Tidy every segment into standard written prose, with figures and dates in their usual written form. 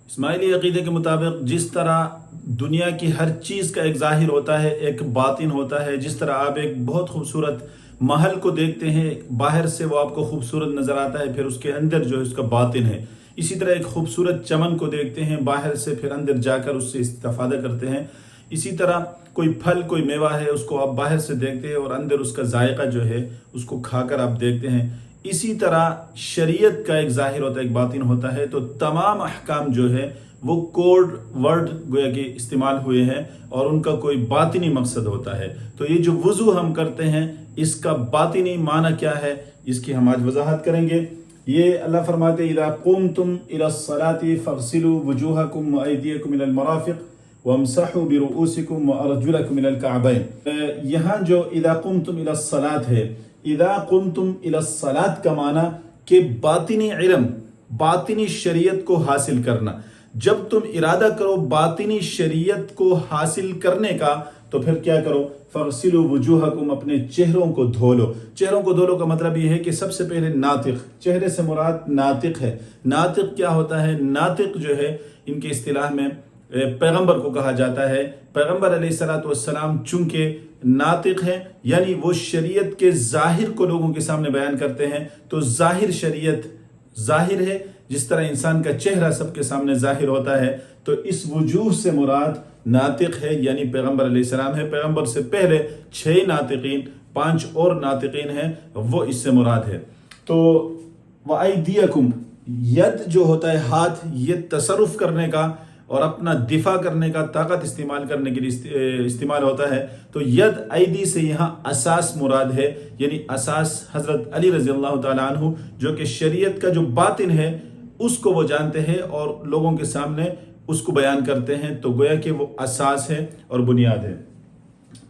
اسماعیلی عقیدے کے مطابق جس طرح دنیا کی ہر چیز کا ایک ظاہر ہوتا ہے، ایک باطن ہوتا ہے، جس طرح آپ ایک بہت خوبصورت محل کو دیکھتے ہیں، باہر سے وہ آپ کو خوبصورت نظر آتا ہے، پھر اس کے اندر جو ہے اس کا باطن ہے، اسی طرح ایک خوبصورت چمن کو دیکھتے ہیں باہر سے، پھر اندر جا کر اس سے استفادہ کرتے ہیں۔ اسی طرح کوئی پھل، کوئی میوہ ہے، اس کو آپ باہر سے دیکھتے ہیں اور اندر اس کا ذائقہ جو ہے اس کو کھا کر آپ دیکھتے ہیں۔ اسی طرح شریعت کا ایک ظاہر ہوتا ہے، ایک باطن ہوتا ہے، تو تمام احکام جو ہے وہ کوڈ ورڈ گویا کہ استعمال ہوئے ہیں اور ان کا کوئی باطنی مقصد ہوتا ہے۔ تو یہ جو وضو ہم کرتے ہیں اس کا باطنی معنی کیا ہے، اس کی ہم آج وضاحت کریں گے۔ یہ اللہ فرماتے ہیں اذا قمتم الى الصلاة فاغسلوا وجوهكم وايديكم الى المرافق وامسحوا برؤوسكم وارجلكم الى الكعبين۔ یہاں جو اذا قمتم الى الصلاة ہے، اذا قمتم الى الصلاة کا معنی کہ باطنی علم، باطنی شریعت کو حاصل کرنا۔ جب تم ارادہ کرو باطنی شریعت کو حاصل کرنے کا تو پھر کیا کرو؟ فَغْسِلُوا وُجُوهَكُمْ، اپنے چہروں کو دھو لو۔ چہروں کو دھو لو کا مطلب یہ ہے کہ سب سے پہلے ناطق، چہرے سے مراد ناطق ہے۔ ناطق کیا ہوتا ہے؟ ناطق جو ہے ان کے اصطلاح میں پیغمبر کو کہا جاتا ہے۔ پیغمبر علیہ السلام چونکہ ناطق ہیں، یعنی وہ شریعت کے ظاہر کو لوگوں کے سامنے بیان کرتے ہیں، تو ظاہر شریعت ظاہر ہے، جس طرح انسان کا چہرہ سب کے سامنے ظاہر ہوتا ہے، تو اس وجوہ سے مراد ناطق ہے، یعنی پیغمبر علیہ السلام ہے۔ پیغمبر سے پہلے 6 ناطقین، 5 اور ناطقین ہیں، وہ اس سے مراد ہے۔ تو وَأَيْدِيَكُمْ، ید جو ہوتا ہے ہاتھ، یہ تصرف کرنے کا اور اپنا دفاع کرنے کا، طاقت استعمال کرنے کے لیے استعمال ہوتا ہے، تو ید ایدی سے یہاں اساس مراد ہے، یعنی اساس حضرت علی رضی اللہ تعالیٰ عنہ جو کہ شریعت کا جو باطن ہے اس کو وہ جانتے ہیں اور لوگوں کے سامنے اس کو بیان کرتے ہیں، تو گویا کہ وہ اساس ہے اور بنیاد ہے۔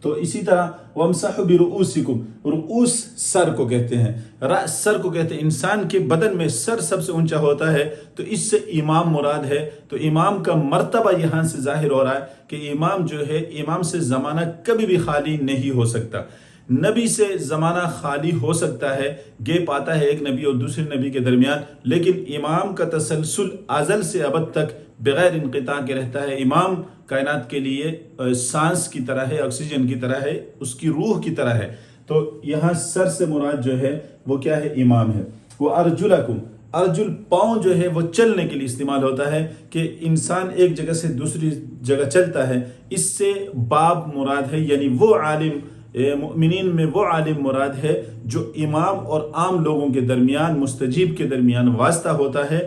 تو اسی طرح وَامْسَحُوا بِرُؤُوسِكُمْ، رؤوس سر کو کہتے ہیں، رأس سر کو کہتے ہیں۔ انسان کے بدن میں سر سب سے اونچا ہوتا ہے، تو اس سے امام مراد ہے۔ تو امام کا مرتبہ یہاں سے ظاہر ہو رہا ہے کہ امام جو ہے، امام سے زمانہ کبھی بھی خالی نہیں ہو سکتا۔ نبی سے زمانہ خالی ہو سکتا ہے، گیپ آتا ہے ایک نبی اور دوسرے نبی کے درمیان، لیکن امام کا تسلسل ازل سے ابد تک بغیر انقطاع کے رہتا ہے۔ امام کائنات کے لیے سانس کی طرح ہے، آکسیجن کی طرح ہے، اس کی روح کی طرح ہے۔ تو یہاں سر سے مراد جو ہے وہ کیا ہے؟ امام ہے۔ وہ ارجلکم، ارجل پاؤں جو ہے وہ چلنے کے لیے استعمال ہوتا ہے کہ انسان ایک جگہ سے دوسری جگہ چلتا ہے، اس سے باب مراد ہے، یعنی وہ عالم، مؤمنین میں وہ عالم مراد ہے جو امام اور عام لوگوں کے درمیان، مستجیب کے درمیان واسطہ ہوتا ہے